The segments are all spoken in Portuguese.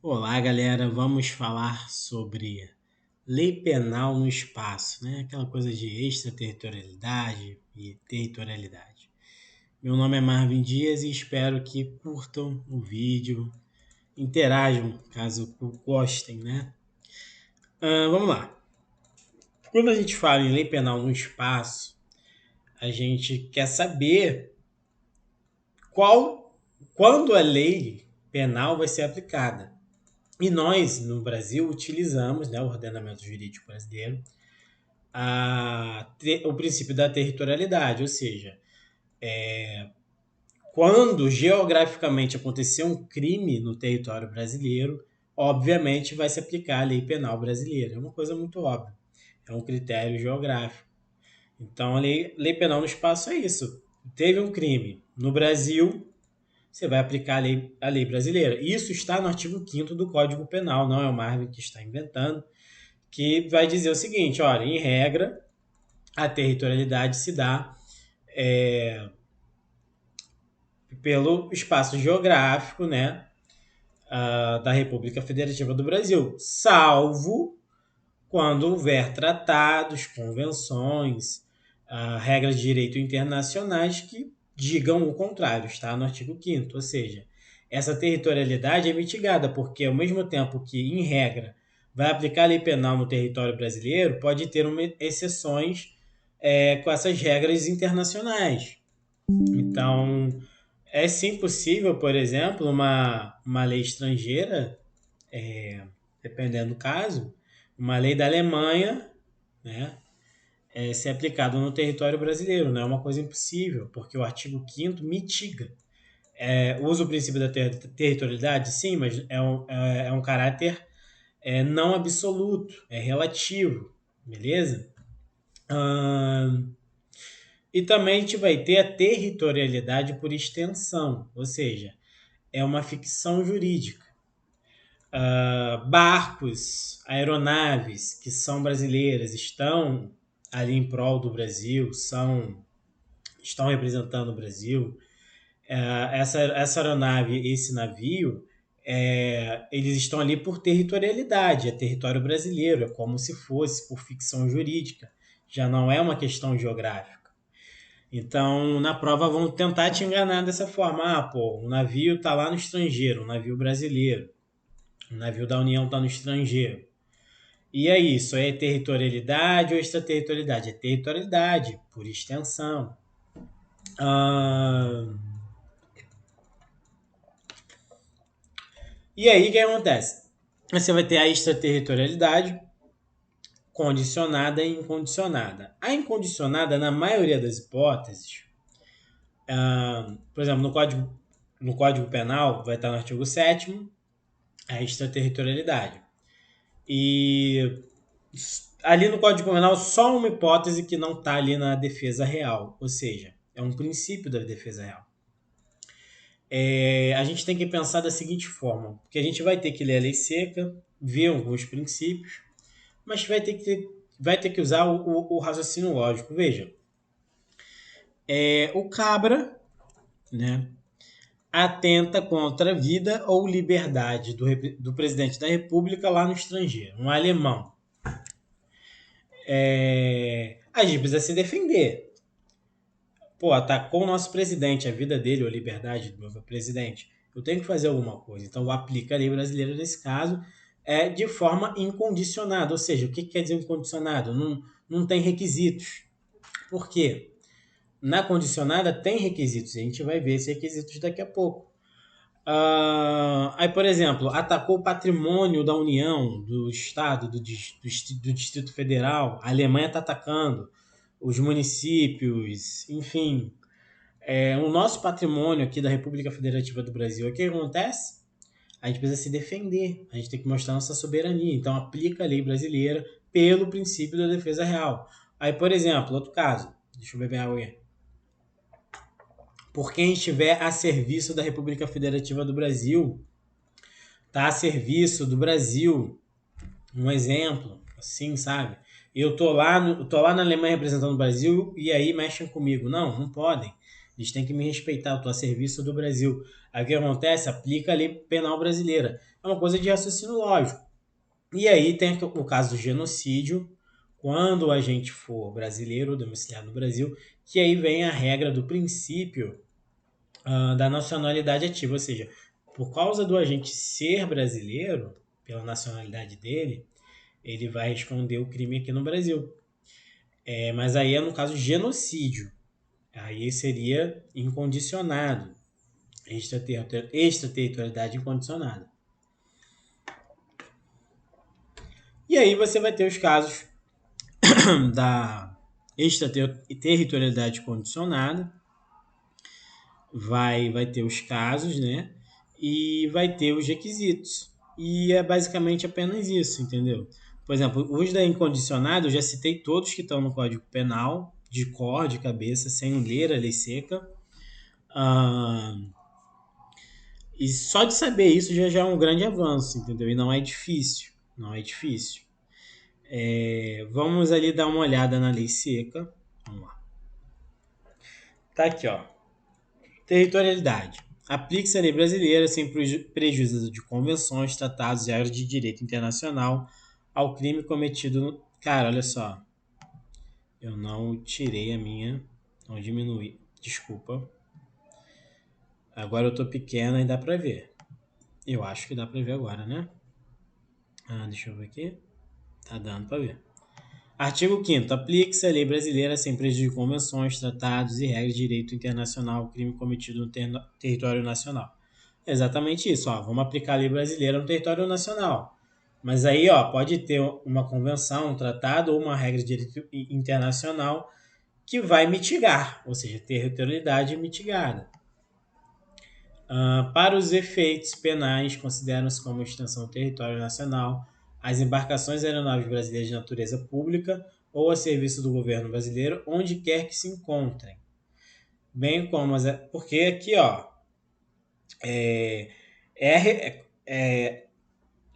Olá, galera. Vamos falar sobre lei penal no espaço, né? Aquela coisa de extraterritorialidade e territorialidade. Meu nome é Marvin Dias e espero que curtam o vídeo, interajam caso gostem, né? Vamos lá. Quando a gente fala em lei penal no espaço, a gente quer saber quando a lei penal vai ser aplicada. E nós, no Brasil, utilizamos, né, o ordenamento jurídico brasileiro, o princípio da territorialidade, ou seja, quando geograficamente acontecer um crime no território brasileiro, obviamente vai se aplicar a lei penal brasileira. É uma coisa muito óbvia, é um critério geográfico. Então, a lei penal no espaço é isso. Teve um crime no Brasil, você vai aplicar a lei brasileira. Isso está no artigo 5º do Código Penal, não é o Marvin que está inventando, que vai dizer o seguinte, olha, em regra, a territorialidade se dá pelo espaço geográfico, né, da República Federativa do Brasil, salvo quando houver tratados, convenções, regras de direito internacionais que digam o contrário, está no artigo 5º, ou seja, essa territorialidade é mitigada, porque ao mesmo tempo que, em regra, vai aplicar a lei penal no território brasileiro, pode ter exceções com essas regras internacionais. Então, é sim possível, por exemplo, uma lei estrangeira, dependendo do caso, uma lei da Alemanha, né, ser aplicada no território brasileiro. Não é uma coisa impossível, porque o artigo 5º mitiga. Usa o princípio da territorialidade? Sim, mas é um caráter não absoluto, é relativo, beleza? E também a gente vai ter a territorialidade por extensão, ou seja, é uma ficção jurídica. Barcos, aeronaves que são brasileiras estão ali em prol do Brasil, estão representando o Brasil. Essa aeronave, esse navio, eles estão ali por territorialidade, é território brasileiro, é como se fosse por ficção jurídica, já não é uma questão geográfica. Então, na prova vão tentar te enganar dessa forma. Pô, o navio está lá no estrangeiro, um navio brasileiro. O navio da União está no estrangeiro. E é isso, é territorialidade ou extraterritorialidade? É territorialidade, por extensão. Ah, e aí o que acontece? Você vai ter a extraterritorialidade condicionada e incondicionada. A incondicionada, na maioria das hipóteses, por exemplo, no Código Penal, vai estar no artigo 7º, a extraterritorialidade. E ali no Código Penal, só uma hipótese que não está ali na defesa real, ou seja, é um princípio da defesa real. A gente tem que pensar da seguinte forma, porque a gente vai ter que ler a lei seca, ver alguns princípios, mas vai ter que usar o raciocínio lógico. Veja, o cabra, né, atenta contra a vida ou liberdade do presidente da república lá no estrangeiro, um alemão. A gente precisa se defender. Pô, atacou o nosso presidente, a vida dele ou a liberdade do meu presidente. Eu tenho que fazer alguma coisa. Então, aplica a lei brasileira nesse caso de forma incondicionada. Ou seja, o que quer dizer incondicionado? Não tem requisitos. Por quê? Na condicionada tem requisitos. A gente vai ver esses requisitos daqui a pouco. Aí, por exemplo, atacou o patrimônio da União, do Estado, do Distrito Federal. A Alemanha está atacando os municípios, enfim, o nosso patrimônio aqui da República Federativa do Brasil. O que acontece? A gente precisa se defender, a gente tem que mostrar nossa soberania. Então, aplica a lei brasileira pelo princípio da defesa real. Aí, por exemplo, outro caso, deixa eu beber água aí. Por quem estiver a serviço da República Federativa do Brasil, tá a serviço do Brasil, um exemplo, assim, sabe? Eu tô lá na Alemanha representando o Brasil e aí mexem comigo. Não podem. Eles têm que me respeitar, eu estou a serviço do Brasil. Aí o que acontece? Aplica a lei penal brasileira. É uma coisa de raciocínio lógico. E aí tem o caso do genocídio, quando o agente for brasileiro, domiciliado no Brasil, que aí vem a regra do princípio da nacionalidade ativa, ou seja, por causa do agente ser brasileiro, pela nacionalidade dele, ele vai responder o crime aqui no Brasil. Mas aí é no caso de genocídio. Aí seria incondicionado, extraterritorialidade incondicionada. E aí você vai ter os casos da extraterritorialidade condicionada, vai ter os casos, né? E vai ter os requisitos. E é basicamente apenas isso, entendeu? Por exemplo, os da incondicionada, eu já citei todos que estão no Código Penal, de cor, de cabeça, sem ler a lei seca. E só de saber isso já é um grande avanço, entendeu? E não é difícil. Não é difícil. Vamos ali dar uma olhada na lei seca. Vamos lá. Tá aqui, ó. Territorialidade. Aplique-se a lei brasileira sem prejuízo de convenções, tratados e áreas de direito internacional ao crime cometido no... Cara, olha só. Eu não tirei a minha... Não diminui. Desculpa. Agora eu tô pequena e dá pra ver. Eu acho que dá pra ver agora, né? Deixa eu ver aqui. Tá dando pra ver. Artigo 5º. Aplique-se a lei brasileira sem prejuízo de convenções, tratados e regras de direito internacional ao crime cometido no território nacional. É exatamente isso. Ó. Vamos aplicar a lei brasileira no território nacional. Mas aí pode ter uma convenção, um tratado ou uma regra de direito internacional que vai mitigar, ou seja, territorialidade mitigada. Para os efeitos penais, consideram-se como extensão do território nacional as embarcações aeronaves brasileiras de natureza pública ou a serviço do governo brasileiro, onde quer que se encontrem. Bem como as... Porque aqui,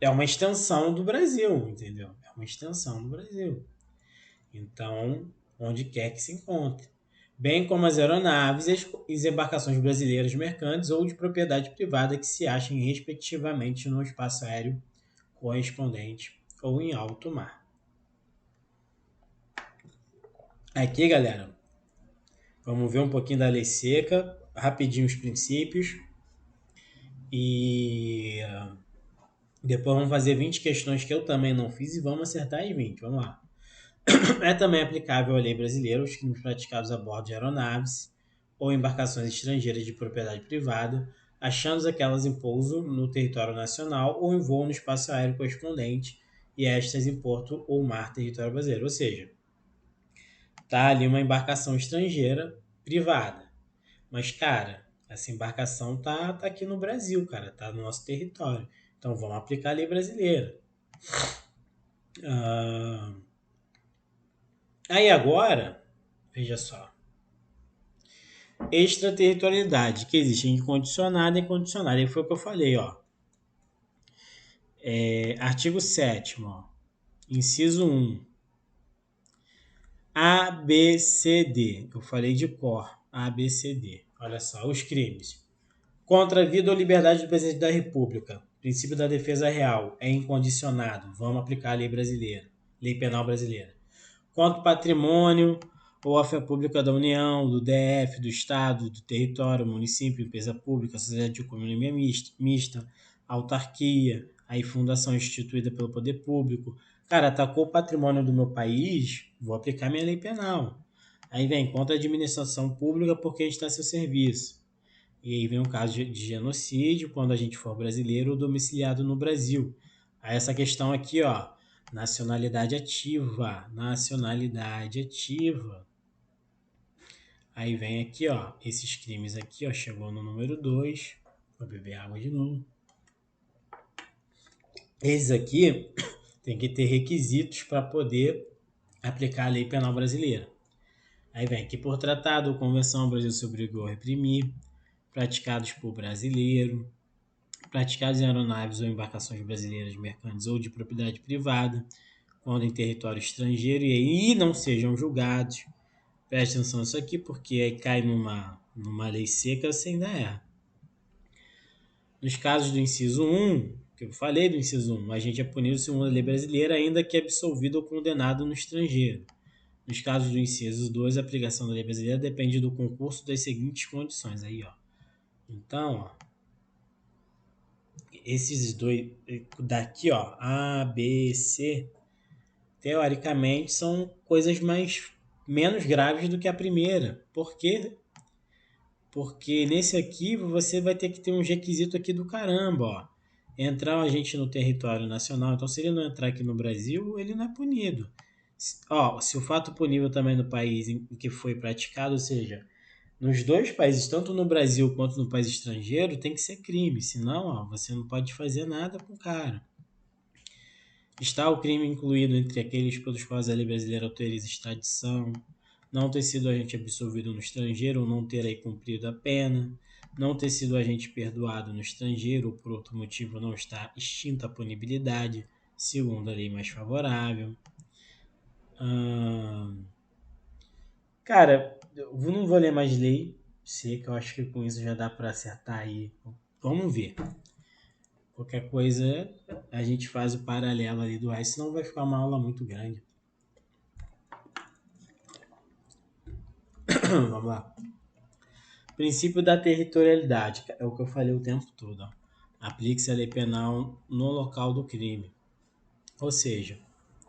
é uma extensão do Brasil, entendeu? É uma extensão do Brasil. Então, onde quer que se encontre. Bem como as aeronaves e as embarcações brasileiras mercantes ou de propriedade privada que se achem respectivamente no espaço aéreo correspondente ou em alto mar. Aqui, galera, vamos ver um pouquinho da lei seca, rapidinho os princípios e depois vamos fazer 20 questões que eu também não fiz e vamos acertar as 20. Vamos lá. É também aplicável à lei brasileira os crimes praticados a bordo de aeronaves ou embarcações estrangeiras de propriedade privada, achando aquelas em pouso no território nacional ou em voo no espaço aéreo correspondente e estas em porto ou mar território brasileiro. Ou seja, tá ali uma embarcação estrangeira privada. Mas, cara, essa embarcação tá aqui no Brasil, cara, tá no nosso território. Então vamos aplicar a lei brasileira. Aí agora, veja só. Extraterritorialidade, que existe incondicionada e condicionada. E foi o que eu falei, ó. Artigo 7º, ó. Inciso 1. A, B, C, D. Eu falei de cor. A, B, C, D. Olha só, os crimes. Contra a vida ou liberdade do presidente da República. Princípio da defesa real. É incondicionado. Vamos aplicar a lei brasileira. Lei penal brasileira. Contra o patrimônio ou a fé pública da União, do DF, do Estado, do território, município, empresa pública, sociedade de economia mista, autarquia, aí fundação instituída pelo poder público. Cara, atacou o patrimônio do meu país, vou aplicar minha lei penal. Aí vem contra a administração pública porque está a seu serviço. E aí vem um caso de genocídio, quando a gente for brasileiro ou domiciliado no Brasil. Aí essa questão aqui, ó, nacionalidade ativa, nacionalidade ativa. Aí vem aqui, ó, esses crimes aqui, ó, chegou no número 2. Vou beber água de novo. Esses aqui tem que ter requisitos para poder aplicar a lei penal brasileira. Aí vem aqui por tratado ou convenção, o Brasil se obrigou a reprimir, praticados por brasileiro, praticados em aeronaves ou embarcações brasileiras mercantes ou de propriedade privada, quando em território estrangeiro, e aí não sejam julgados. Preste atenção nisso aqui, porque aí cai Numa lei seca você ainda erra. Nos casos do inciso 1, que eu falei do inciso 1, o agente é punido segundo a lei brasileira, ainda que absolvido ou condenado no estrangeiro. Nos casos do inciso 2, a aplicação da lei brasileira depende do concurso das seguintes condições. Aí, ó. Então, ó, esses dois daqui, ó, A, B, C, teoricamente são coisas menos graves do que a primeira. Por quê? Porque nesse aqui você vai ter que ter uns requisitos aqui do caramba, ó. Entrar a gente no território nacional. Então, se ele não entrar aqui no Brasil, ele não é punido. Se o fato punível também no país em que foi praticado, ou seja, nos dois países, tanto no Brasil quanto no país estrangeiro, tem que ser crime. Senão, ó, você não pode fazer nada com o cara. Está o crime incluído entre aqueles pelos quais a lei brasileira autoriza extradição, não ter sido agente absolvido no estrangeiro ou não ter aí cumprido a pena, não ter sido agente perdoado no estrangeiro ou por outro motivo não está extinta a punibilidade, segundo a lei mais favorável. Cara, eu não vou ler mais lei, sei que eu acho que com isso já dá para acertar aí. Vamos ver. Qualquer coisa a gente faz o paralelo ali do resto, senão vai ficar uma aula muito grande. Vamos lá. Princípio da territorialidade, é o que eu falei o tempo todo. Aplique-se a lei penal no local do crime, ou seja,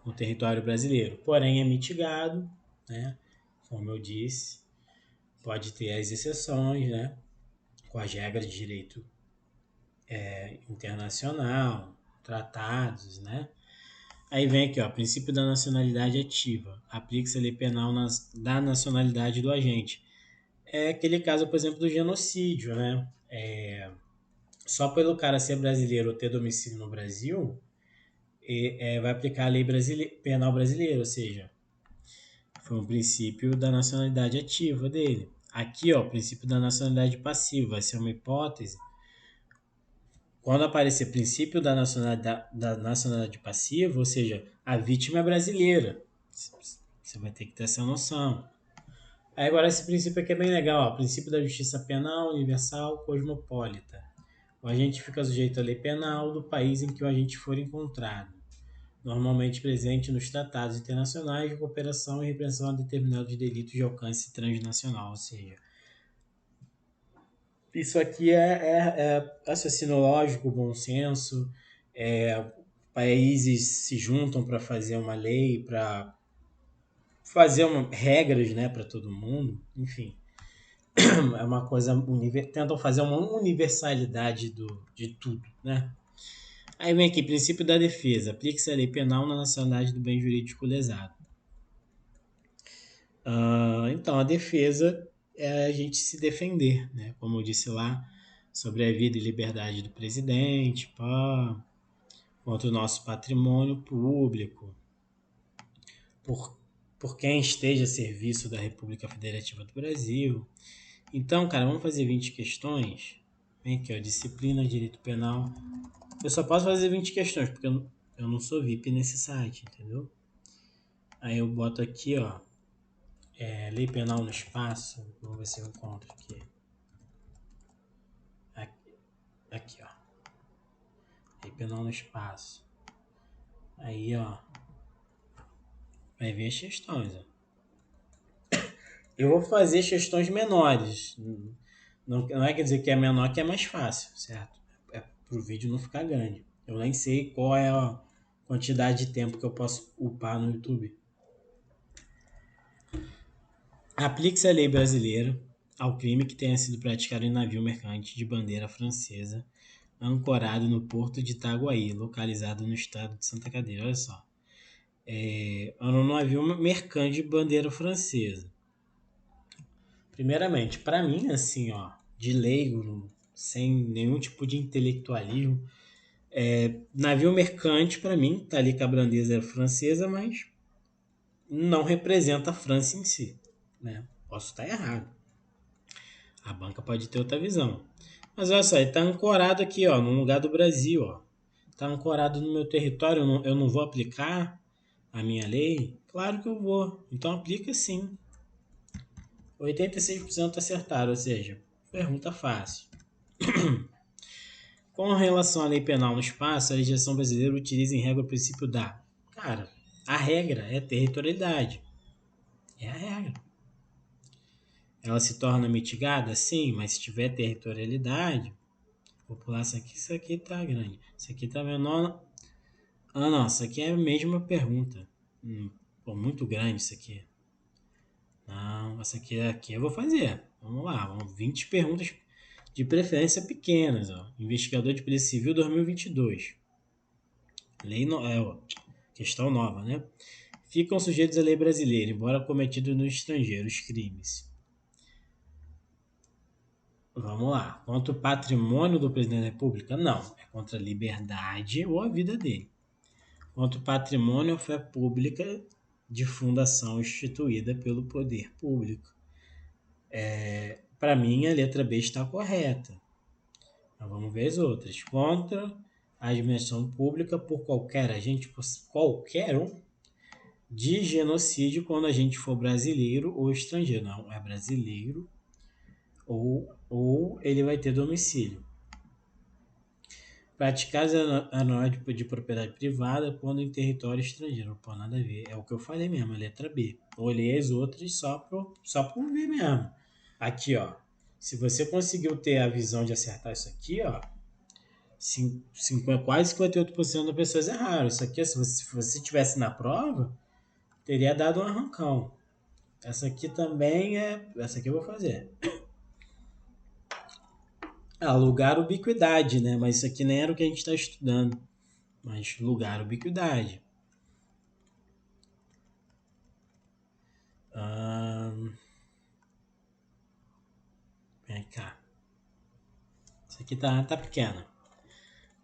no território brasileiro. Porém, é mitigado, né? Como eu disse, pode ter as exceções, né? Com as regras de direito internacional, tratados, né? Aí vem aqui, ó, princípio da nacionalidade ativa. Aplique-se a lei penal da nacionalidade do agente. É aquele caso, por exemplo, do genocídio, né? Só pelo cara ser brasileiro ou ter domicílio no Brasil, vai aplicar a lei penal brasileira, ou seja, foi um princípio da nacionalidade ativa dele. Aqui, ó, o princípio da nacionalidade passiva vai ser uma hipótese. Quando aparecer princípio da nacionalidade passiva, ou seja, a vítima é brasileira. Você vai ter que ter essa noção. Aí agora esse princípio aqui é bem legal, ó, princípio da justiça penal universal cosmopolita. O agente fica sujeito à lei penal do país em que o agente for encontrado, normalmente presente nos tratados internacionais de cooperação e repressão a determinados delitos de alcance transnacional, ou seja, isso aqui é raciocínio lógico, bom senso, países se juntam para fazer uma lei, para fazer regras, né, para todo mundo, enfim, é uma coisa, tentam fazer uma universalidade de tudo, né? Aí vem aqui, princípio da defesa. Aplique-se a lei penal na nacionalidade do bem jurídico lesado. Então, a defesa é a gente se defender, né? Como eu disse lá, sobre a vida e liberdade do presidente, contra o nosso patrimônio público, por, por quem esteja a serviço da República Federativa do Brasil. Então, cara, vamos fazer 20 questões. Vem aqui, ó, disciplina, direito penal. Eu só posso fazer 20 questões, porque eu não sou VIP nesse site, entendeu? Aí eu boto aqui, ó, lei penal no espaço. Vamos ver se eu encontro aqui. Aqui, ó. Lei penal no espaço. Aí, ó. Vai vir as questões, ó. Eu vou fazer questões menores. Não é quer dizer que é menor que é mais fácil, certo? É pro vídeo não ficar grande. Eu nem sei qual é a quantidade de tempo que eu posso upar no YouTube. Aplique-se a lei brasileira ao crime que tenha sido praticado em navio mercante de bandeira francesa, ancorado no porto de Itaguaí, localizado no estado de Santa Catarina. Olha só. No navio mercante de bandeira francesa. Primeiramente, para mim, assim, ó, de leigo, sem nenhum tipo de intelectualismo, navio mercante, para mim, tá ali com a bandeira francesa, mas não representa a França em si, né? Posso estar errado. A banca pode ter outra visão. Mas olha só, ele está ancorado aqui, ó, no lugar do Brasil, ó. Está ancorado no meu território, eu não vou aplicar a minha lei? Claro que eu vou. Então aplica sim. 86% acertaram, ou seja, pergunta fácil. Com relação à lei penal no espaço, a legislação brasileira utiliza em regra o princípio da... Cara, a regra é territorialidade. É a regra. Ela se torna mitigada? Sim, mas se tiver territorialidade, população aqui, isso aqui tá grande. Isso aqui tá menor. Ah, não, isso aqui é a mesma pergunta. Pô, muito grande isso aqui. Não, essa aqui eu vou fazer. Vamos lá, 20 perguntas de preferência pequenas. Ó. Investigador de Polícia Civil 2022. Questão nova, né? Ficam sujeitos à lei brasileira, embora cometidos no estrangeiro, os crimes. Vamos lá. Contra o patrimônio do presidente da República? Não. É contra a liberdade ou a vida dele. Contra o patrimônio ou fé pública de fundação instituída pelo poder público. Para mim, a letra B está correta. Então, vamos ver as outras. Contra a administração pública por qualquer agente, por qualquer um, de genocídio quando a gente for brasileiro ou estrangeiro. Não, é brasileiro ou ele vai ter domicílio. Praticar aeronáutica de propriedade privada quando em território estrangeiro. Pô, nada a ver. É o que eu falei mesmo, a letra B. Olhei as outras só por ver mesmo. Aqui, ó. Se você conseguiu ter a visão de acertar isso aqui, ó, quase 58% das pessoas erraram. Isso aqui, se você tivesse na prova, teria dado um arrancão. Essa aqui também é... Essa aqui eu vou fazer. Lugar ubiquidade, né? Mas isso aqui nem era o que a gente está estudando. Mas lugar ubiquidade. Vem cá. Isso aqui tá pequena.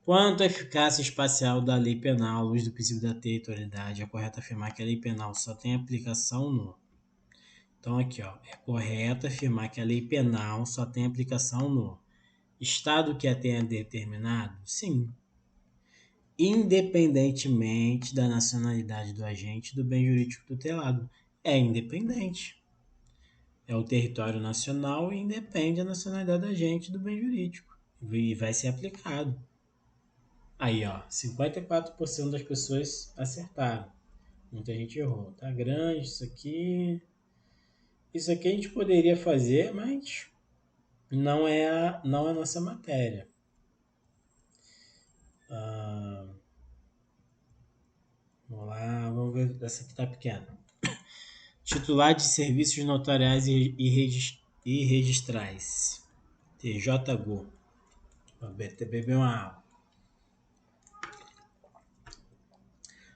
Quanto à eficácia espacial da lei penal, à luz do princípio da territorialidade, é correto afirmar que a lei penal só tem aplicação no... Então aqui, ó, é correto afirmar que a lei penal só tem aplicação no Estado que a tenha determinado? Sim. Independentemente da nacionalidade do agente do bem jurídico tutelado. É independente. É o território nacional e independe da nacionalidade do agente do bem jurídico. E vai ser aplicado. Aí, ó, 54% das pessoas acertaram. Muita gente errou. Tá grande isso aqui. Isso aqui a gente poderia fazer, mas não é a nossa matéria. Vamos lá, vamos ver. Essa aqui tá pequena. Titular de serviços notariais e registrais. TJGO. Vou beber uma água.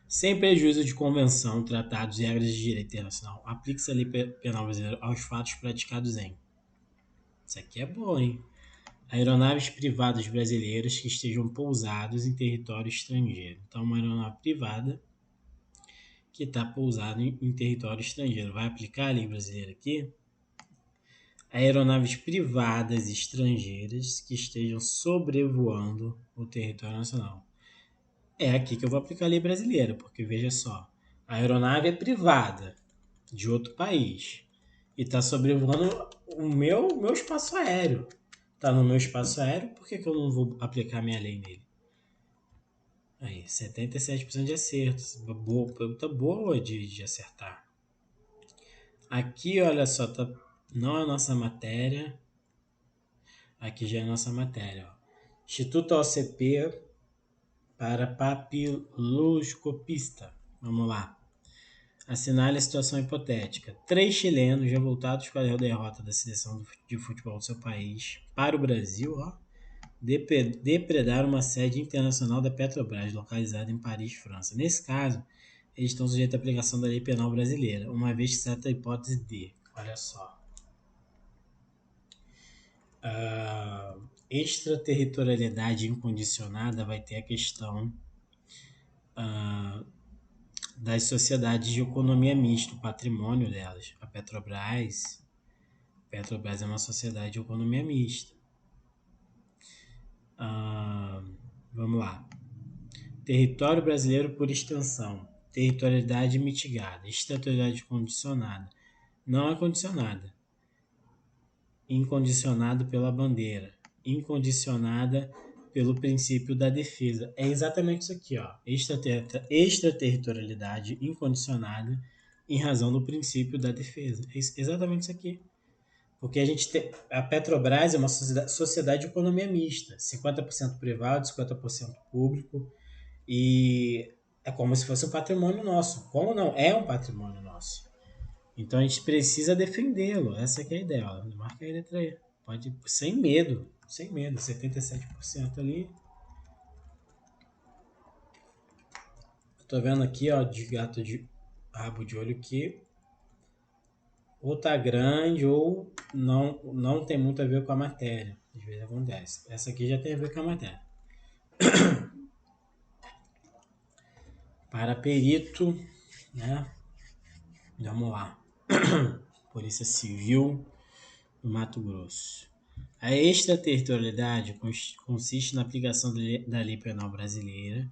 Sem prejuízo de convenção, tratados e regras de direito internacional, aplica-se a lei penal brasileira aos fatos praticados em... Isso aqui é bom, hein? Aeronaves privadas brasileiras que estejam pousadas em território estrangeiro. Então, uma aeronave privada que está pousada em território estrangeiro. Vai aplicar a lei brasileira aqui? Aeronaves privadas estrangeiras que estejam sobrevoando o território nacional. É aqui que eu vou aplicar a lei brasileira, porque veja só, a aeronave é privada de outro país e está sobrevoando o meu espaço aéreo. Está no meu espaço aéreo, por que eu não vou aplicar minha lei nele? Aí, 77% de acertos. Pergunta boa de acertar. Aqui, olha só, não é a nossa matéria. Aqui já é a nossa matéria. Ó. Instituto OCP para papiloscopista. Vamos lá. Assinale a situação hipotética. 3 chilenos revoltados com a derrota da seleção de futebol do seu país para o Brasil, ó, depredaram uma sede internacional da Petrobras, localizada em Paris, França. Nesse caso, eles estão sujeitos à aplicação da lei penal brasileira, uma vez que se trata da hipótese de... Olha só. Extraterritorialidade incondicionada vai ter a questão das sociedades de economia mista, o patrimônio delas. A Petrobras é uma sociedade de economia mista. Vamos lá. Território brasileiro por extensão. Territorialidade mitigada. Extraterritorialidade condicionada. Não é condicionada. incondicionado pela bandeira, incondicionada pelo princípio da defesa. É exatamente isso aqui, ó. Extraterritorialidade incondicionada em razão do princípio da defesa. É exatamente isso aqui. Porque a Petrobras é uma sociedade de economia mista, 50% privado, 50% público, e é como se fosse um patrimônio nosso. Como não? É um patrimônio nosso. Então a gente precisa defendê-lo. Essa que é a ideia. Ó. Marca a letra aí. Pode, sem medo, 77% ali. Eu tô vendo aqui, ó, de gato de rabo de olho que ou tá grande ou não tem muito a ver com a matéria. Às vezes acontece. Essa aqui já tem a ver com a matéria. Para perito, né? Vamos lá. Polícia Civil do Mato Grosso. A extraterritorialidade consiste na aplicação da lei penal brasileira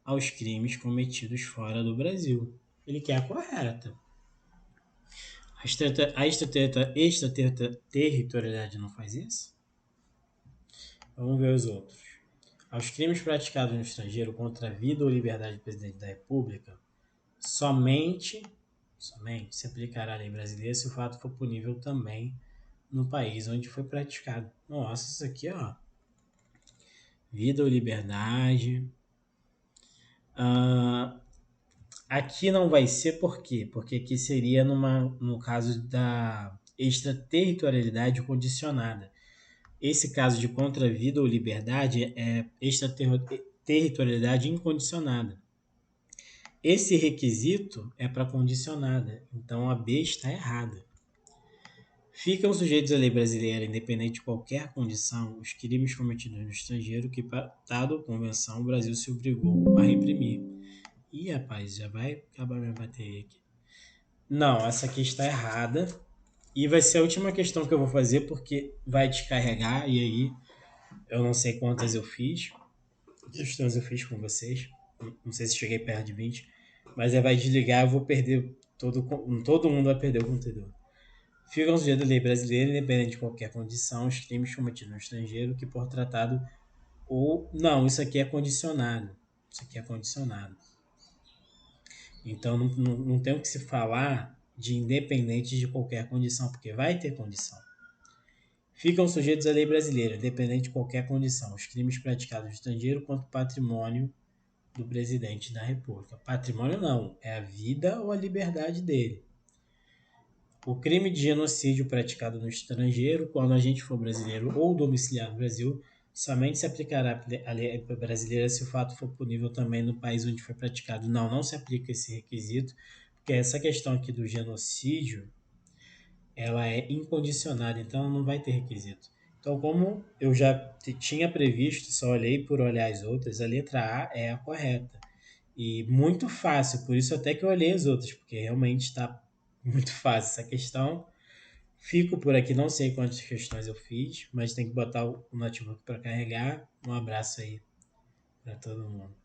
aos crimes cometidos fora do Brasil. Ele quer a correta. A extraterritorialidade não faz isso? Vamos ver os outros. Aos crimes praticados no estrangeiro contra a vida ou liberdade do presidente da República, somente se aplicará a lei brasileira se o fato for punível também no país onde foi praticado. Nossa, isso aqui, ó. Vida ou liberdade. Aqui não vai ser por quê? Porque aqui seria no caso da extraterritorialidade condicionada. Esse caso de contra a vida ou liberdade é extraterritorialidade incondicionada. Esse requisito é para condicionada, então a B está errada. Ficam sujeitos à lei brasileira, independente de qualquer condição, os crimes cometidos no estrangeiro que, dado a convenção, o Brasil se obrigou a reprimir. Ih, rapaz, já vai acabar minha bateria aqui. Não, essa aqui está errada. E vai ser a última questão que eu vou fazer, porque vai descarregar, e aí eu não sei quantas eu fiz. Questões eu fiz com vocês. Não sei se cheguei perto de 20. Mas aí vai desligar, eu vou perder todo mundo vai perder o conteúdo. Ficam sujeitos à lei brasileira, independente de qualquer condição, os crimes cometidos no estrangeiro que por tratado ou... Não, isso aqui é condicionado. Isso aqui é condicionado. Então não tem o que se falar de independente de qualquer condição, porque vai ter condição. Ficam sujeitos à lei brasileira, independente de qualquer condição, os crimes praticados no estrangeiro contra o patrimônio do presidente da República. Patrimônio não, é a vida ou a liberdade dele. O crime de genocídio praticado no estrangeiro, quando a gente for brasileiro ou domiciliado no Brasil, somente se aplicará a lei brasileira se o fato for punível também no país onde foi praticado. Não se aplica esse requisito, porque essa questão aqui do genocídio, ela é incondicionada, então não vai ter requisito. Então, como eu já tinha previsto, só olhei por olhar as outras, a letra A é a correta. E muito fácil, por isso até que eu olhei as outras, porque realmente está muito fácil essa questão. Fico por aqui, não sei quantas questões eu fiz, mas tem que botar o notebook para carregar. Um abraço aí para todo mundo.